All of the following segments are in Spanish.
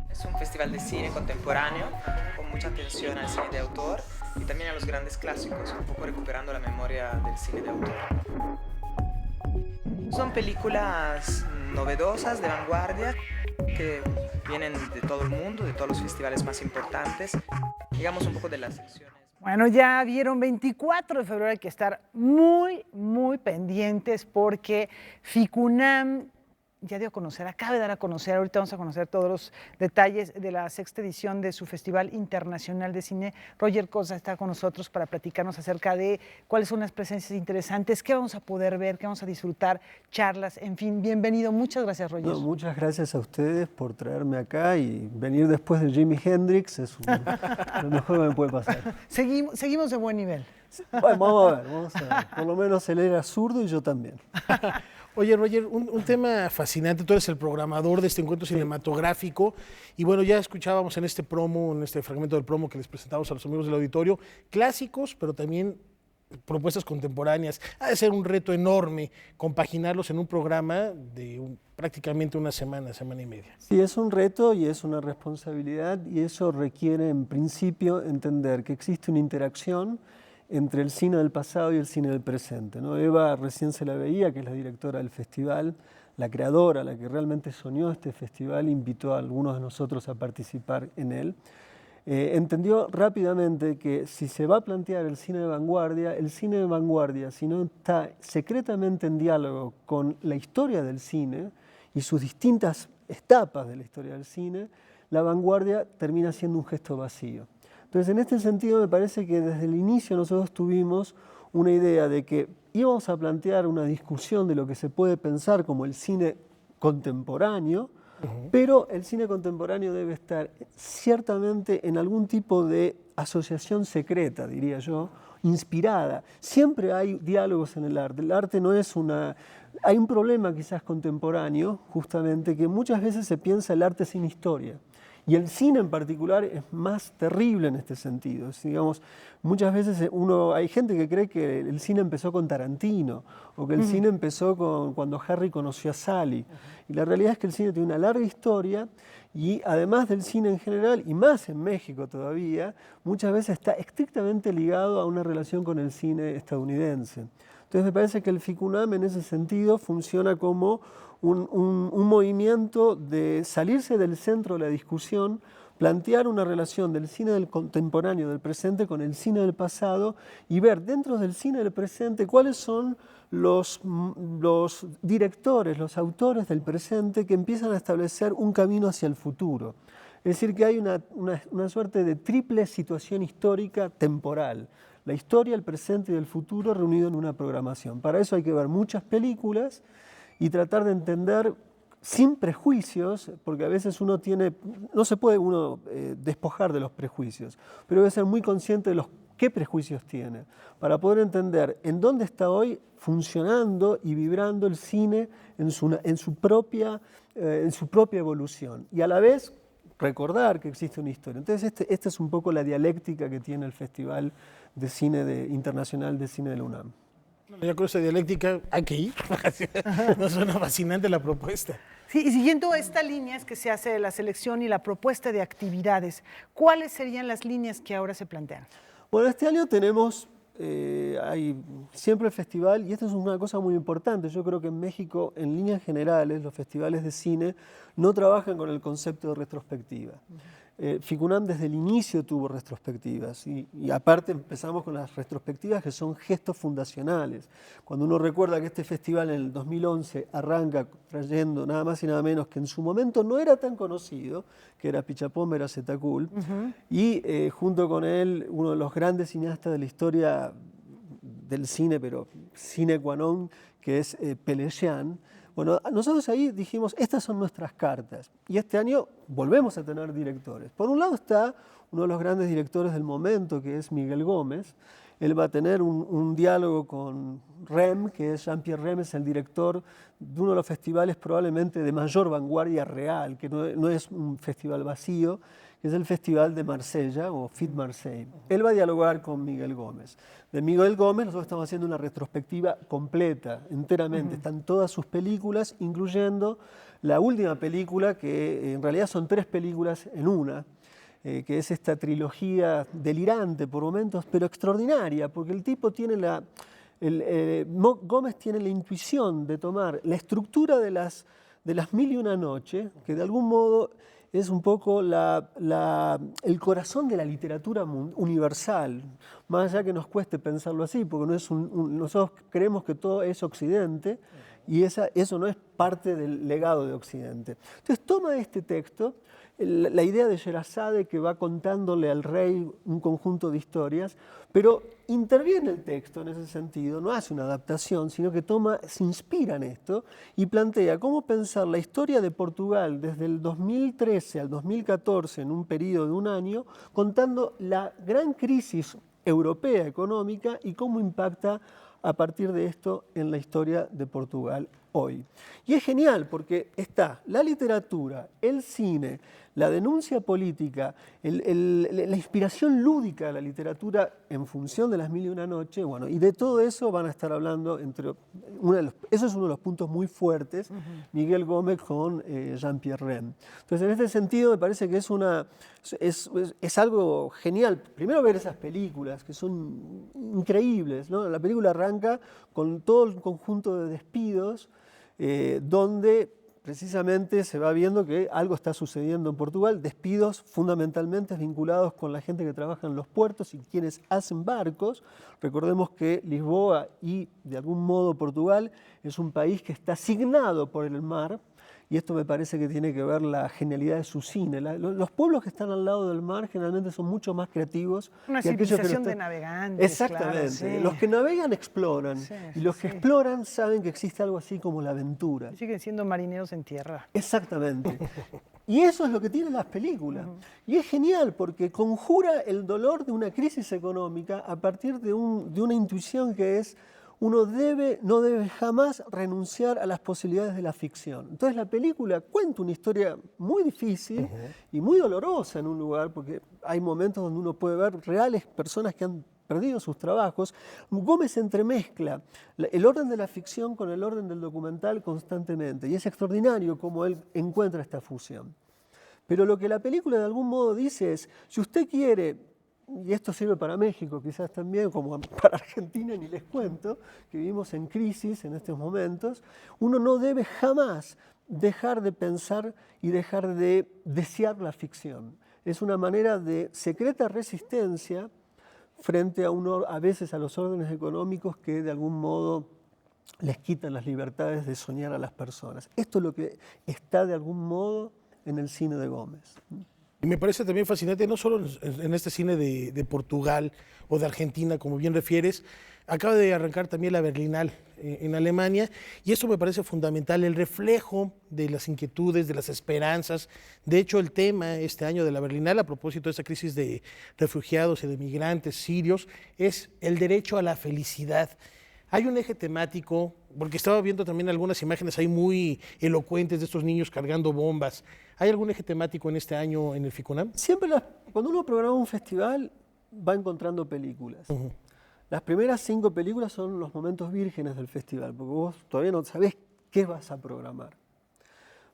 Es un festival de cine contemporáneo con mucha atención al cine de autor y también a los grandes clásicos, un poco recuperando la memoria del cine de autor. Son películas novedosas, de vanguardia, que vienen de todo el mundo, de todos los festivales más importantes, digamos un poco de las secciones. Bueno, ya vieron 24 de febrero, hay que estar muy pendientes porque FICUNAM ya dio a conocer, acaba de dar a conocer, ahorita vamos a conocer todos los detalles de la sexta edición de su Festival Internacional de Cine. Roger Cosa está con nosotros para platicarnos acerca de cuáles son las presencias interesantes, qué vamos a poder ver, qué vamos a disfrutar, charlas, en fin, bienvenido. Muchas gracias, Roger. No, muchas gracias a ustedes por traerme acá y venir después de Jimi Hendrix es lo mejor que me puede pasar. Seguimos de buen nivel. Bueno, vamos a ver. Por lo menos él era zurdo y yo también. Oye, Roger, un tema fascinante. Tú eres el programador de este encuentro cinematográfico y bueno, ya escuchábamos en este fragmento del promo que les presentamos a los amigos del auditorio, clásicos, pero también propuestas contemporáneas. Ha de ser un reto enorme compaginarlos en un programa de prácticamente una semana y media. Sí, es un reto y es una responsabilidad y eso requiere en principio entender que existe una interacción entre el cine del pasado y el cine del presente, ¿no? Eva recién se la veía, que es la directora del festival, la creadora, la que realmente soñó este festival, invitó a algunos de nosotros a participar en él. Entendió rápidamente que si se va a plantear el cine de vanguardia, si no está secretamente en diálogo con la historia del cine y sus distintas etapas de la historia del cine, la vanguardia termina siendo un gesto vacío. Entonces, en este sentido, me parece que desde el inicio nosotros tuvimos una idea de que íbamos a plantear una discusión de lo que se puede pensar como el cine contemporáneo, pero el cine contemporáneo debe estar ciertamente en algún tipo de asociación secreta, diría yo, inspirada. Siempre hay diálogos en el arte. El arte no es una... Hay un problema quizás contemporáneo, justamente, que muchas veces se piensa el arte sin historia. Y el cine en particular es más terrible en este sentido. Digamos, muchas veces hay gente que cree que el cine empezó con Tarantino o que el cine empezó cuando Harry conoció a Sally. Y la realidad es que el cine tiene una larga historia y además del cine en general, y más en México todavía, muchas veces está estrictamente ligado a una relación con el cine estadounidense. Entonces me parece que el FICUNAM en ese sentido funciona como un movimiento de salirse del centro de la discusión, plantear una relación del cine del contemporáneo, del presente, con el cine del pasado y ver dentro del cine del presente cuáles son los directores, los autores del presente que empiezan a establecer un camino hacia el futuro. Es decir, que hay una suerte de triple situación histórica temporal. La historia, el presente y el futuro reunido en una programación. Para eso hay que ver muchas películas y tratar de entender sin prejuicios, porque a veces no se puede despojar de los prejuicios, pero debe ser muy consciente de qué prejuicios tiene, para poder entender en dónde está hoy funcionando y vibrando el cine en su propia evolución, y a la vez recordar que existe una historia. Entonces esta es un poco la dialéctica que tiene el Festival de Cine Internacional de Cine de la UNAM. Ya con esa dialéctica hay que ir. Nos suena fascinante la propuesta. Sí, y siguiendo esta línea es que se hace la selección y la propuesta de actividades. ¿Cuáles serían las líneas que ahora se plantean? Bueno, este año tenemos, hay siempre el festival, y esto es una cosa muy importante. Yo creo que en México, en líneas generales, los festivales de cine no trabajan con el concepto de retrospectiva. FICUNAM desde el inicio tuvo retrospectivas y aparte empezamos con las retrospectivas que son gestos fundacionales. Cuando uno recuerda que este festival en el 2011 arranca trayendo nada más y nada menos que en su momento no era tan conocido, que era Pichapón Berazetacul, y junto con él uno de los grandes cineastas de la historia del cine, pero sine qua non, que es Pelecian. Bueno, nosotros ahí dijimos, estas son nuestras cartas. Y este año volvemos a tener directores. Por un lado está uno de los grandes directores del momento, que es Miguel Gómez. Él va a tener un diálogo con Rem, que es Jean-Pierre Rem, es el director de uno de los festivales probablemente de mayor vanguardia real, que no es un festival vacío, que es el Festival de Marsella o FIT Marseille. Él va a dialogar con Miguel Gómez. De Miguel Gómez nosotros estamos haciendo una retrospectiva completa, enteramente. Están todas sus películas, incluyendo la última película, que en realidad son 3 películas en una, que es esta trilogía delirante por momentos, pero extraordinaria, porque el tipo tiene Gómez tiene la intuición de tomar la estructura de las Mil y una noche, que de algún modo es un poco el corazón de la literatura universal, más allá que nos cueste pensarlo así, porque no es nosotros creemos que todo es Occidente y eso no es parte del legado de Occidente. Entonces toma este texto, la idea de Sherazade, que va contándole al rey un conjunto de historias, pero interviene el texto en ese sentido, no hace una adaptación, sino que se inspira en esto y plantea cómo pensar la historia de Portugal desde el 2013 al 2014, en un periodo de un año, contando la gran crisis europea económica y cómo impacta a partir de esto en la historia de Portugal hoy. Y es genial porque está la literatura, el cine, la denuncia política, la inspiración lúdica de la literatura en función de las Mil y una noche, bueno, y de todo eso van a estar hablando eso es uno de los puntos muy fuertes, Miguel Gómez con Jean-Pierre Rem. Entonces, en este sentido, me parece que es algo genial. Primero ver esas películas que son increíbles, ¿no? La película arranca con todo el conjunto de despidos, donde precisamente se va viendo que algo está sucediendo en Portugal, despidos fundamentalmente vinculados con la gente que trabaja en los puertos y quienes hacen barcos. Recordemos que Lisboa y de algún modo Portugal es un país que está signado por el mar, y esto me parece que tiene que ver la genialidad de su cine. Los pueblos que están al lado del mar generalmente son mucho más creativos. Una que aquellos que civilización de navegantes. Exactamente. Claro, sí. Los que navegan exploran, Sí, y los que exploran saben que existe algo así como la aventura. Siguen siendo marineros en tierra. Exactamente. Y eso es lo que tienen las películas. Y es genial porque conjura el dolor de una crisis económica a partir de una intuición que es: uno no debe jamás renunciar a las posibilidades de la ficción. Entonces la película cuenta una historia muy difícil y muy dolorosa en un lugar, porque hay momentos donde uno puede ver reales personas que han perdido sus trabajos. Gómez entremezcla el orden de la ficción con el orden del documental constantemente, y es extraordinario cómo él encuentra esta fusión. Pero lo que la película de algún modo dice es: si usted quiere, y esto sirve para México quizás también, como para Argentina ni les cuento, que vivimos en crisis en estos momentos, uno no debe jamás dejar de pensar y dejar de desear la ficción. Es una manera de secreta resistencia frente a veces a los órdenes económicos que de algún modo les quitan las libertades de soñar a las personas. Esto es lo que está de algún modo en el cine de Gómez. Y me parece también fascinante, no solo en este cine de Portugal o de Argentina, como bien refieres, acaba de arrancar también la Berlinale en Alemania, y eso me parece fundamental, el reflejo de las inquietudes, de las esperanzas. De hecho, el tema este año de la Berlinale, a propósito de esta crisis de refugiados y de migrantes sirios, es el derecho a la felicidad. Hay un eje temático, porque estaba viendo también algunas imágenes ahí muy elocuentes de estos niños cargando bombas. ¿Hay algún eje temático en este año en el FICUNAM? Siempre cuando uno programa un festival va encontrando películas. Las primeras 5 películas son los momentos vírgenes del festival, porque vos todavía no sabés qué vas a programar.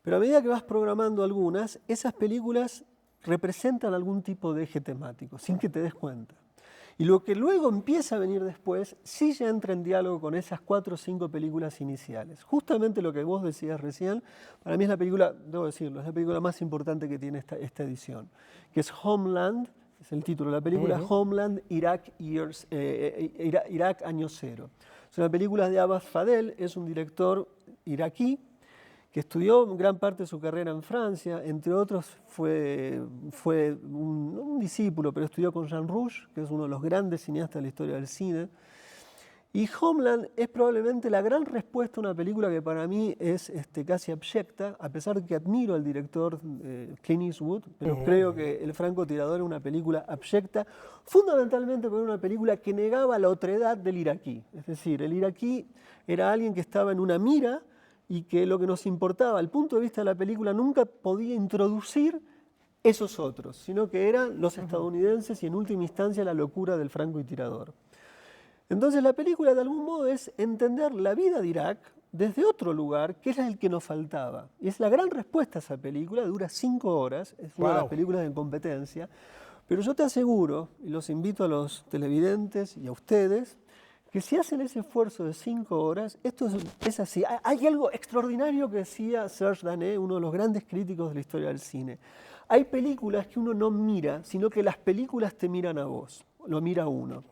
Pero a medida que vas programando algunas, esas películas representan algún tipo de eje temático, sin que te des cuenta. Y lo que luego empieza a venir después, sí ya entra en diálogo con esas 4 o 5 películas iniciales. Justamente lo que vos decías recién, para mí es la película, debo decirlo, es la película más importante que tiene esta edición, que es Homeland, es el título de la película, Homeland, Irak Año Cero. Es una película de Abbas Fadel, es un director iraquí, que estudió gran parte de su carrera en Francia, entre otros fue un discípulo, pero estudió con Jean Rouch, que es uno de los grandes cineastas de la historia del cine. Y Homeland es probablemente la gran respuesta a una película que para mí es casi abyecta, a pesar de que admiro al director Clint Eastwood, pero creo que El francotirador es una película abyecta, fundamentalmente porque era una película que negaba la otredad del iraquí. Es decir, el iraquí era alguien que estaba en una mira, y que lo que nos importaba, al punto de vista de la película, nunca podía introducir esos otros, sino que eran los estadounidenses y en última instancia la locura del francotirador. Entonces la película de algún modo es entender la vida de Irak desde otro lugar, que era el que nos faltaba. Y es la gran respuesta a esa película, dura 5 horas, es una de las películas en competencia, pero yo te aseguro, y los invito a los televidentes y a ustedes, que si hacen ese esfuerzo de 5 horas, esto es así. Hay algo extraordinario que decía Serge Danet, uno de los grandes críticos de la historia del cine. Hay películas que uno no mira, sino que las películas te miran a vos, lo mira uno.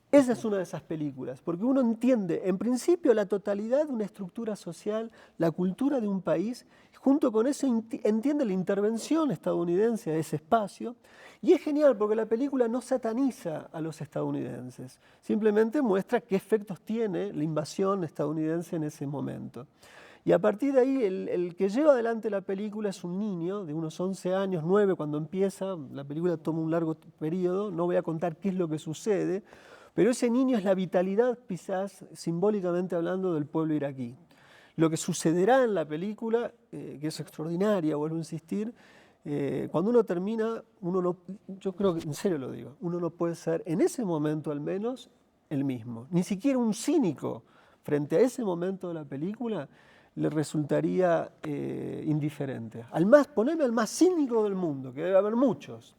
Esa es una de esas películas, porque uno entiende, en principio, la totalidad de una estructura social, la cultura de un país, junto con eso entiende la intervención estadounidense a ese espacio, y es genial porque la película no sataniza a los estadounidenses, simplemente muestra qué efectos tiene la invasión estadounidense en ese momento. Y a partir de ahí, el que lleva adelante la película es un niño de unos 11 años, 9 cuando empieza, la película toma un largo periodo, no voy a contar qué es lo que sucede, pero ese niño es la vitalidad, quizás simbólicamente hablando, del pueblo iraquí. Lo que sucederá en la película, que es extraordinaria, vuelvo a insistir, cuando uno termina, yo creo que, en serio lo digo, uno no puede ser, en ese momento al menos, el mismo. Ni siquiera un cínico, frente a ese momento de la película, le resultaría indiferente. Poneme al más cínico del mundo, que debe haber muchos.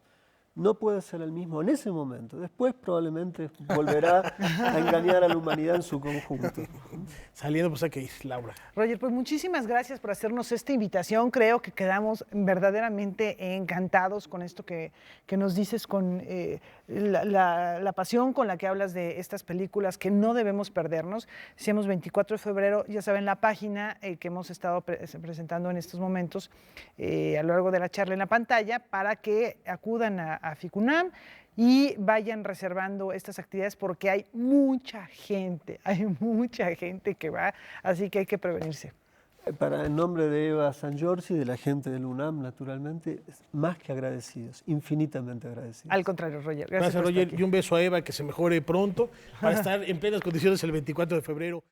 No puede ser el mismo en ese momento. Después probablemente volverá a engañar a la humanidad en su conjunto. Saliendo, pues hay que ir, Laura. Roger, pues muchísimas gracias por hacernos esta invitación. Creo que quedamos verdaderamente encantados con esto que nos dices, con la pasión con la que hablas de estas películas que no debemos perdernos. Decíamos 24 de febrero, ya saben, la página que hemos estado presentando en estos momentos a lo largo de la charla en la pantalla, para que acudan a FICUNAM y vayan reservando estas actividades, porque hay mucha gente que va, así que hay que prevenirse. En nombre de Eva San Giorgi y de la gente del UNAM, naturalmente, más que agradecidos, infinitamente agradecidos. Al contrario, Roger. Gracias, Roger. Y un beso a Eva, que se mejore pronto, para estar en plenas condiciones el 24 de febrero.